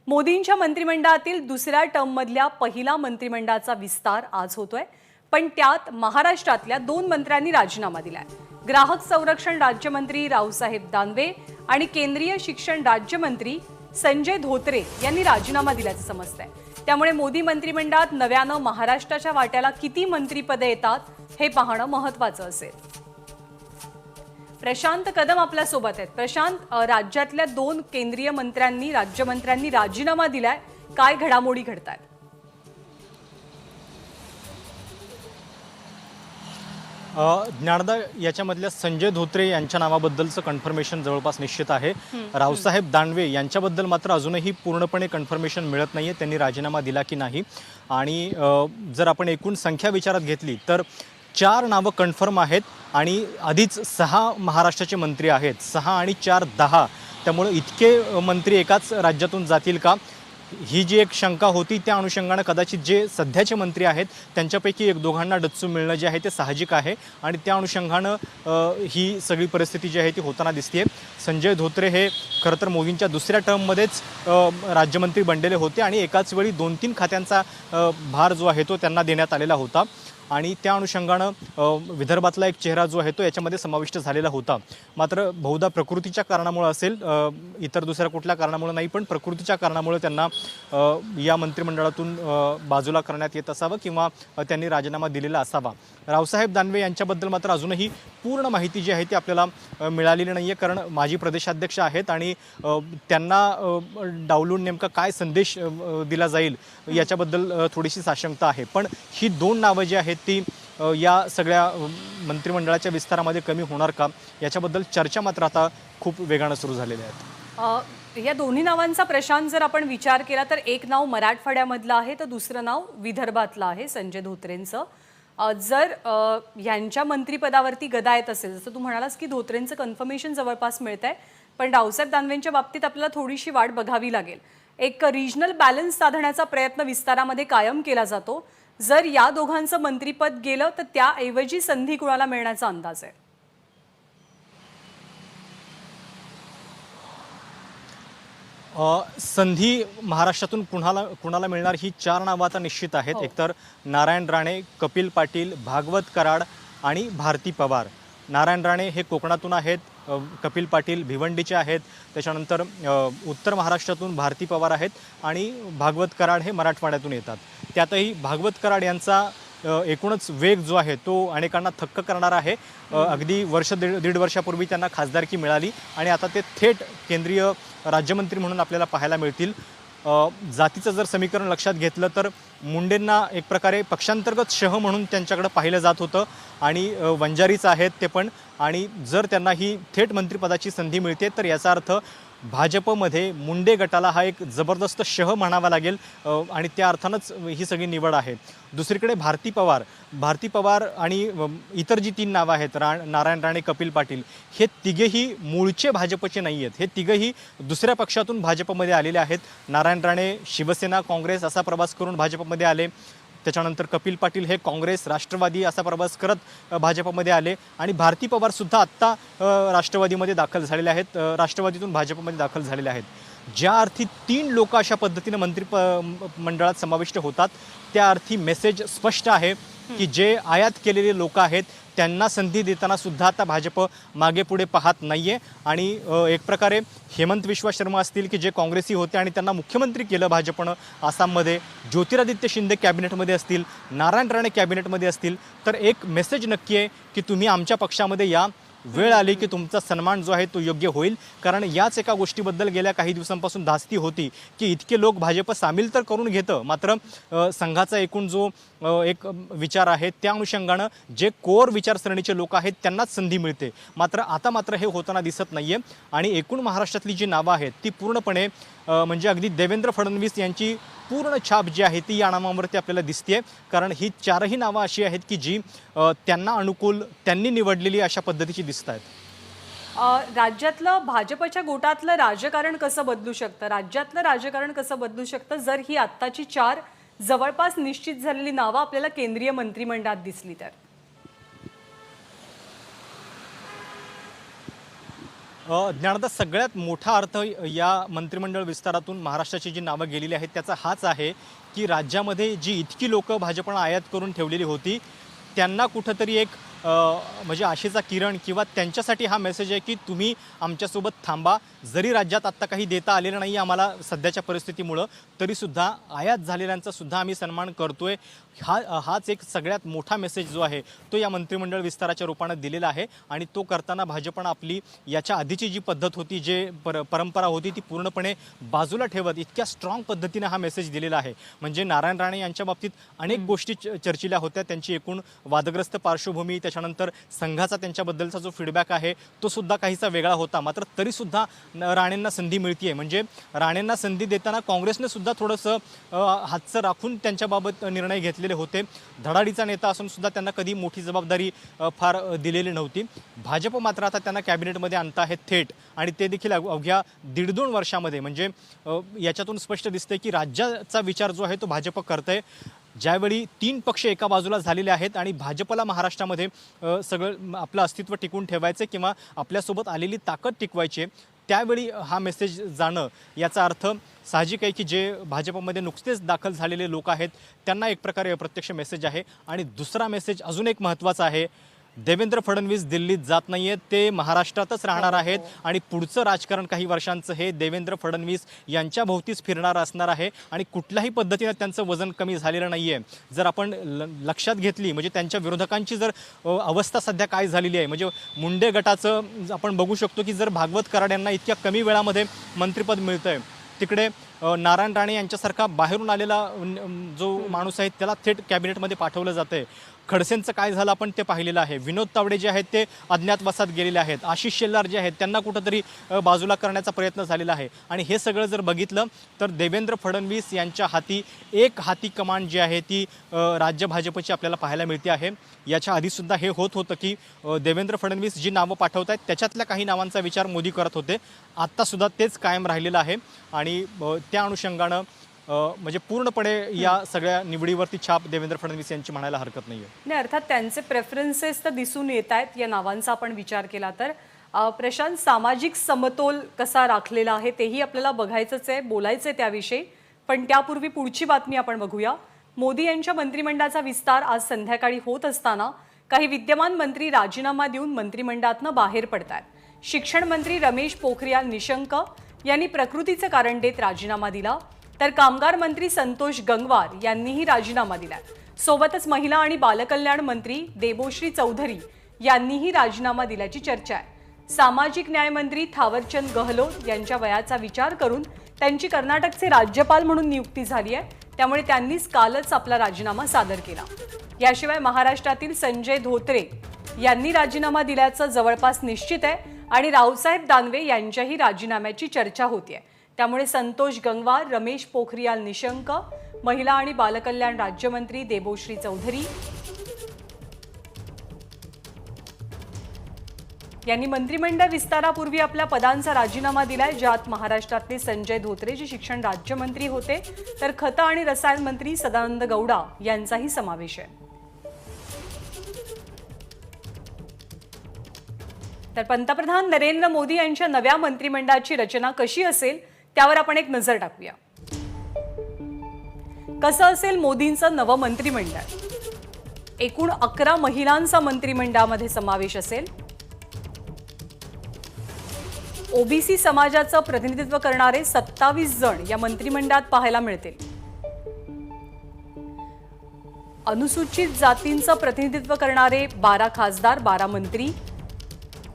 मोदींच्या मंत्रिमंडळातील दुसऱ्या टर्ममधल्या पहिला मंत्रिमंडळाचा विस्तार आज होतोय, पण त्यात महाराष्ट्रातल्या 2 मंत्र्यांनी राजीनामा दिलाय। ग्राहक संरक्षण राज्यमंत्री रावसाहेब दानवे आणि केंद्रीय शिक्षण राज्यमंत्री संजय धोत्रे यांनी राजीनामा दिल्याचं समजतंय। त्यामुळे मोदी मंत्रिमंडळात नव्यानं महाराष्ट्राच्या वाट्याला किती मंत्रिपदे येतात हे पाहणं महत्त्वाचं असेल। प्रशांत कदम आपल्या सोबत आहेत। प्रशांत, राज्यातल्या 2 केंद्रीय मंत्र्यांनी राज्यमंत्र्यांनी राजीनामा दिलाय, काय घडामोडी घडतायत? ज्ञानदा, याच्यामधल्या संजय धोत्रे यांच्या नावाबद्दलचं कन्फर्मेशन जवळपास निश्चित आहे। रावसाहेब दानवे यांच्याबद्दल मात्र अजूनही पूर्णपणे कन्फर्मेशन मिळत नाहीये, त्यांनी राजीनामा दिला की नाही। आणि जर आपण एकूण संख्या विचारात घेतली तर 4 नावं कन्फर्म आहेत आणि आधीच 6 महाराष्ट्राचे मंत्री आहेत। 6 आणि 4 10, त्यामुळे इतके मंत्री एकाच राज्यातून जातील का, ही जी एक शंका होती, त्या अनुषंगाने कदाचित जे सध्याचे मंत्री आहेत त्यांच्यापैकी एक दोघांना डच्चू मिळणं जे आहे ते साहजिक आहे आणि त्या अनुषंगानं ही सगळी परिस्थिती जी आहे ती होताना दिसते। संजय धोत्रे हे खरं तर मोदींच्या दुसऱ्या टर्ममध्येच राज्यमंत्री बनलेले होते आणि एकाच वेळी 2-3 खात्यांचा भार जो आहे तो त्यांना देण्यात आलेला होता आणि त्या अनुषंगानं विदर्भातला एक चेहरा जो आहे तो याच्यामध्ये समाविष्ट झालेला होता। मात्र बहुधा प्रकृतीच्या कारणामुळे असेल, इतर दुसऱ्या कुठल्या कारणामुळे नाही, पण प्रकृतीच्या कारणामुळे त्यांना या मंत्रिमंडळातून बाजूला करण्यात येत असावं किंवा त्यांनी राजीनामा दिलेला असावा। रावसाहेब दानवे यांच्याबद्दल मात्र अजूनही पूर्ण माहिती जी आहे ती आपल्याला मिळालेली नाही आहे, कारण माजी प्रदेशाध्यक्ष आहेत आणि त्यांना डावलून नेमका काय संदेश दिला जाईल याच्याबद्दल थोडीशी साशंकता आहे। पण ही 2 नावं जी आहेत ती या सगळ्या मंत्रिमंडळाच्या विस्तारामध्ये कमी होणार का, याच्याबद्दल चर्चा मात्र आता खूप वेगानं सुरू झालेल्या आहेत। या दोन्ही नावांचा प्रशांत जर आपण विचार केला तर एक नाव मराठवाड्यामधलं आहे तर दुसरं नाव विदर्भातलं आहे संजय धोत्रेंचं। जर यांच्या मंत्रिपदावरती गदा येत असेल, जसं तू म्हणालास की धोत्रेंचं कन्फर्मेशन जवळपास मिळतंय, पण रावसाहेब दानवेंच्या बाबतीत आपल्याला थोडीशी वाट बघावी लागेल। एक रिजनल बॅलन्स साधण्याचा प्रयत्न विस्तारामध्ये कायम केला जातो। जर या दोघांचं मंत्रिपद गेलं तर त्याऐवजी संधी कुणाला मिळण्याचा अंदाज आहे? संधी महाराष्ट्रातून कुणाला मिळणार, ही 4 नावं आता निश्चित आहेत। एकतर नारायण राणे, कपिल पाटील, भागवत कराड आणि भारती पवार। नारायण राणे हे कोकणातून आहेत, कपिल पाटील भिवंडीचे आहेत, त्याच्यानंतर उत्तर महाराष्ट्रातून भारती पवार आहेत आणि भागवत कराड हे मराठवाड्यातून येतात। त्यातही भागवत कराड यांचा एकूणच वेग जो आहे तो अनेकांना थक्क करणार आहे। अगदी दीड वर्षापूर्वी त्यांना खासदारकी मिळाली आणि आता ते थेट केंद्रीय राज्यमंत्री म्हणून आपल्याला पाहायला मिळतील। जातीचं जर समीकरण लक्षात घेतलं तर मुंडेंना एक प्रकारे पक्षांतर्गत शह म्हणून त्यांच्याकडे पाहिलं जात होतं आणि वंजारीच आहेत ते पण, आणि जर त्यांना ही थेट मंत्रिपदाची संधी मिळते तर याचा अर्थ भाजपमध्ये मुंडे गटाला हा एक जबरदस्त शह म्हणावा लागेल आणि त्या अर्थानंच ही सगळी निवड आहे। दुसरीकडे भारती पवार आणि इतर जी 3 नावं आहेत, नारायण राणे, कपिल पाटील, हे तिघेही मूळचे भाजपचे नाही आहेत। हे तिघेही दुसऱ्या पक्षातून भाजपमध्ये आलेले आहेत। नारायण राणे शिवसेना काँग्रेस असा प्रवास करून भाजपमध्ये आले, त्याच्यानंतर कपिल पाटील हे काँग्रेस राष्ट्रवादी असा प्रवास करत भाजपमध्ये आले आणि भारती पवारसुद्धा आत्ता राष्ट्रवादीमध्ये दाखल झालेले आहेत, राष्ट्रवादीतून भाजपमध्ये दाखल झालेले आहेत। ज्या अर्थी 3 लोक अशा पद्धतीने मंत्रिमंडळात समाविष्ट होतात त्या अर्थी मेसेज स्पष्ट आहे की जे आयात केलेले लोक आहेत त्यांना संधी देताना सुद्धा आता भाजप मागे पुढे पाहत नाहीये आणि एक प्रकारे हेमंत विश्वा शर्मा असतील की जे काँग्रेसी होते आणि त्यांना मुख्यमंत्री केलं भाजपनं आसाममध्ये, ज्योतिरादित्य शिंदे कॅबिनेटमध्ये असतील, नारायण राणे कॅबिनेटमध्ये असतील, तर एक मेसेज नक्की आहे की तुम्ही आमच्या पक्षामध्ये या, वेळ आली की तुमचा सन्मान जो आहे तो योग्य होईल। कारण याच एका गोष्टीबद्दल गेल्या काही दिवसांपासून धास्ती होती की इतके लोक भाजप सामील तर करून घेतं, मात्र संघाचा एकूण जो एक विचार आहे त्या अनुषंगानं जे कोर विचारसरणीचे लोक आहेत त्यांनाच संधी मिळते। मात्र हे होताना दिसत नाहीये आणि एकूण महाराष्ट्रातली जी नावं आहेत ती पूर्णपणे म्हणजे अगदी देवेंद्र फडणवीस यांची पूर्ण छाप जी आहे ती या नावांवरती आपल्याला दिसते, कारण ही 4ही नावं अशी आहेत की जी त्यांना अनुकूल, त्यांनी निवडलेली अशा पद्धतीची दिसत आहेत। राज्यातलं भाजपच्या गोटातलं राजकारण कसं बदलू शकतं, राज्यातलं राजकारण कसं बदलू शकतं जर ही आत्ताची 4 जवळपास निश्चित झालेली नावं आपल्याला केंद्रीय मंत्रिमंडळात दिसली तर? ज्ञानदा, सगळ्यात मोठा अर्थ या मंत्रिमंडळ विस्तारातून महाराष्ट्राची जी नावं गेलेली आहेत त्याचा हाच आहे की राज्यामध्ये जी इतकी लोकं भाजपनं आयात करून ठेवलेली होती त्यांना कुठंतरी एक म्हणजे आशेचा किरण किंवा त्यांच्यासाठी हा मेसेज आहे की तुम्ही आमच्यासोबत थांबा. जरी राज्यात आत्ता काही देता आलेलं नाही आम्हाला सध्याच्या परिस्थितीमुळं, तरीसुद्धा आयात झालेल्यांचा सुद्धा आम्ही सन्मान करतोय. हाच एक सगळ्यात मोठा मेसेज जो आहे तो या मंत्रिमंडळ विस्ताराच्या रूपानं दिलेला आहे. आणि तो करताना भाजपनं आपली याच्या आधीची जी पद्धत होती, जे परंपरा होती, ती पूर्णपणे बाजूला ठेवत इतक्या स्ट्रॉंग पद्धतीनं हा मेसेज दिलेला आहे. म्हणजे नारायण राणे यांच्या बाबतीत अनेक गोष्टी चर्चिल्या होत्या. त्यांची एकूण वादग्रस्त पार्श्वभूमी, त्याच्यानंतर संघाचा त्यांच्याबद्दलचा जो फीडबॅक आहे तो सुद्धा काहीसा वेगळा होता. मात्र तरीसुद्धा राणेंना संधी मिळते. म्हणजे राणेंना संधी देताना काँग्रेसने सुद्धा थोडंसं हातचं राखून त्यांच्याबाबत निर्णय घेतलेले होते. धडाडीचा नेता असून सुद्धा त्यांना कधी मोठी जबाबदारी फार दिलेली नव्हती. भाजप मात्र आता त्यांना कॅबिनेटमध्ये आणत आहे थेट, आणि ते देखील अवघ्या 1.5-2 वर्षामध्ये. म्हणजे याच्यातून स्पष्ट दिसतंय की राज्याचा विचार जो आहे तो भाजप करतंय. ज्यावेळी 3 पक्ष एका बाजूला झालेले आहेत आणि भाजपला महाराष्ट्रामध्ये सगळं आपलं अस्तित्व टिकवून ठेवायचं किंवा आपल्यासोबत आलेली ताकद टिकवायची, त्यावेळी हा मेसेज जाणं याचा अर्थ साहजिक आहे की जे भाजपमध्ये नुकतेच दाखल झालेले लोक आहेत त्यांना एक प्रकारे अप्रत्यक्ष मेसेज आहे. आणि दुसरा मेसेज अजून एक महत्त्वाचा आहे, देवेंद्र फडणवीस दिल्लीत जात नाही आहेत, ते महाराष्ट्रातच राहणार आहेत. आणि पुढचं राजकारण काही वर्षांचं हे देवेंद्र फडणवीस यांच्या भोवतीच फिरणारं असणार आहे. आणि कुठल्याही पद्धतीनं त्यांचं वजन कमी झालेलं नाही आहे. जर आपण लक्षात घेतली, म्हणजे त्यांच्या विरोधकांची जर अवस्था सध्या काय झालेली आहे, म्हणजे मुंडे गटाचं आपण बघू शकतो की जर भागवत कराड यांना इतक्या कमी वेळामध्ये मंत्रिपद मिळतं आहे, तिकडे नारायण राणे यांच्यासारखा बाहेरून आलेला जो माणूस आहे त्याला थेट कॅबिनेटमध्ये पाठवलं जातं आहे. खडसेंचं काय झालं आपण ते पाहिलेलं आहे. विनोद तावडे जे आहेत ते अज्ञातवासात गेलेले आहेत. आशिष शेलार जे आहेत त्यांना कुठंतरी बाजूला करण्याचा प्रयत्न झालेला आहे. आणि हे सगळं जर बघितलं तर देवेंद्र फडणवीस यांच्या हाती एक हाती कमांड जी आहे ती राज्य भाजपची आपल्याला पाहायला मिळते आहे. याच्या आधीसुद्धा हे होत होतं की देवेंद्र फडणवीस जी नावं पाठवत आहेत त्याच्यातल्या काही नावांचा विचार मोदी करत होते. आत्तासुद्धा तेच कायम राहिलेलं आहे. आणि त्या अनुषंगानं म्हणजे पूर्णपणे या सगळ्या निवडीवरती छाप देवेंद्र फडणवीस यांची म्हणायला हरकत नाही आहे. नाही, अर्थात त्यांचे प्रेफरन्सेस तर दिसून येत आहेत या नावांचा आपण विचार केला तर. प्रशांत, सामाजिक समतोल कसा राखलेला आहे तेही आपल्याला बघायचंच आहे, बोलायचं आहे त्याविषयी. पण त्यापूर्वी पुढची बातमी आपण बघूया. मोदी यांच्या मंत्रिमंडळाचा विस्तार आज संध्याकाळी होत असताना काही विद्यमान मंत्री राजीनामा देऊन मंत्रिमंडळातनं बाहेर पडतात. शिक्षण मंत्री रमेश पोखरियाल निशंक यांनी प्रकृतीचं कारण देत राजीनामा दिला, तर कामगार मंत्री संतोष गंगवार यांनीही राजीनामा दिला. सोबतच महिला आणि बालकल्याण मंत्री देबोश्री चौधरी यांनीही राजीनामा दिल्याची चर्चा आहे. सामाजिक न्याय मंत्री थावरचंद गहलोत यांच्या वयाचा विचार करून त्यांची कर्नाटकचे राज्यपाल म्हणून नियुक्ती झाली आहे, त्यामुळे त्यांनीच कालच आपला राजीनामा सादर केला. याशिवाय महाराष्ट्रातील संजय धोत्रे यांनी राजीनामा दिल्याचं जवळपास निश्चित आहे आणि रावसाहेब दानवे यांच्याही राजीनाम्याची चर्चा होतीये. त्यामुळे संतोष गंगवार, रमेश पोखरियाल निशंक, महिला आणि बालकल्याण राज्यमंत्री देबोश्री चौधरी यांनी मंत्रिमंडळ विस्तारापूर्वी आपल्या पदांचा राजीनामा दिलाय, ज्यात महाराष्ट्रातले संजय धोत्रे जे शिक्षण राज्यमंत्री होते, तर खतं आणि रसायन मंत्री सदानंद गौडा यांचाही समावेश आहे. तर पंतप्रधान नरेंद्र मोदी यांच्या नव्या मंत्रिमंडळाची रचना कशी असेल त्यावर आपण एक नजर टाकूया. कसं असेल मोदींचं नवं मंत्रिमंडळ? एकूण 11 महिलांचा मंत्रिमंडळामध्ये समावेश असेल. ओबीसी समाजाचं प्रतिनिधित्व करणारे 27 जण या मंत्रिमंडळात पाहायला मिळतील. अनुसूचित जातींचं प्रतिनिधित्व करणारे 12 खासदार, 12 मंत्री.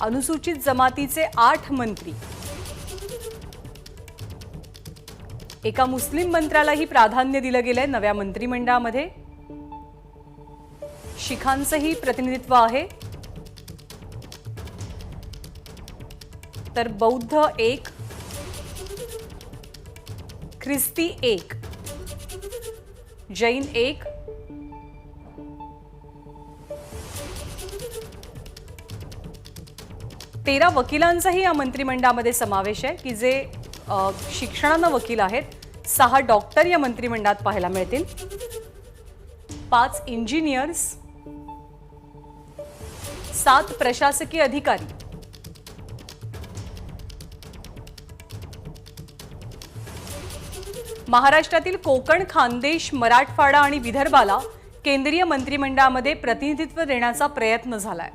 अनुसूचित जमातीचे 8 मंत्री. एका मुस्लिम मंत्र्यालाही प्राधान्य दिलं गेलंय नव्या मंत्रिमंडळामध्ये. शिखांचंही प्रतिनिधित्व आहे. तर बौद्ध 1, ख्रिस्ती 1, जैन 1, तेरा वकिलांचाही या मंत्रिमंडळामध्ये समावेश आहे की जे शिक्षणानं वकील आहेत. 6 डॉक्टर या मंत्रिमंडळात पाहायला मिळतील. 5 इंजिनियर्स, 7 प्रशासकीय अधिकारी, महाराष्ट्रातील कोकण, खानदेश, मराठवाडा आणि विदर्भाला केंद्रीय मंत्रिमंडळामध्ये प्रतिनिधित्व देण्याचा प्रयत्न झालाय.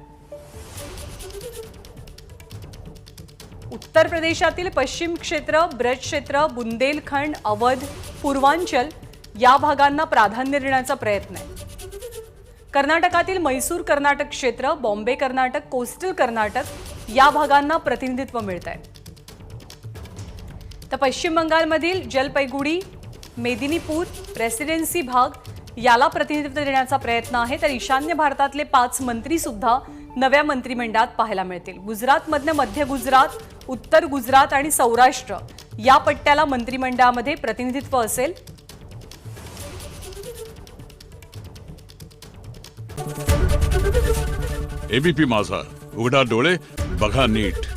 उत्तर प्रदेशातील पश्चिम क्षेत्र, ब्रज क्षेत्र, बुंदेलखंड, अवध, पूर्वांचल या भागांना प्राधान्य देण्याचा प्रयत्न आहे. कर्नाटकातील मैसूर कर्नाटक क्षेत्र, बॉम्बे कर्नाटक, कोस्टल कर्नाटक या भागांना प्रतिनिधित्व मिळत आहे. तर पश्चिम बंगालमधील जलपैगुडी, मेदिनीपूर, प्रेसिडेन्सी भाग याला प्रतिनिधित्व देण्याचा प्रयत्न आहे. तर ईशान्य भारतातले 5 मंत्री सुद्धा नव्या मंत्रिमंडळात पाहायला मिळतील. गुजरातमधनं मध्य गुजरात, उत्तर गुजरात आणि सौराष्ट्र या पट्ट्याला मंत्रिमंडळामध्ये प्रतिनिधित्व असेल. एबीपी माझा, उघडा डोळे बघा नीट.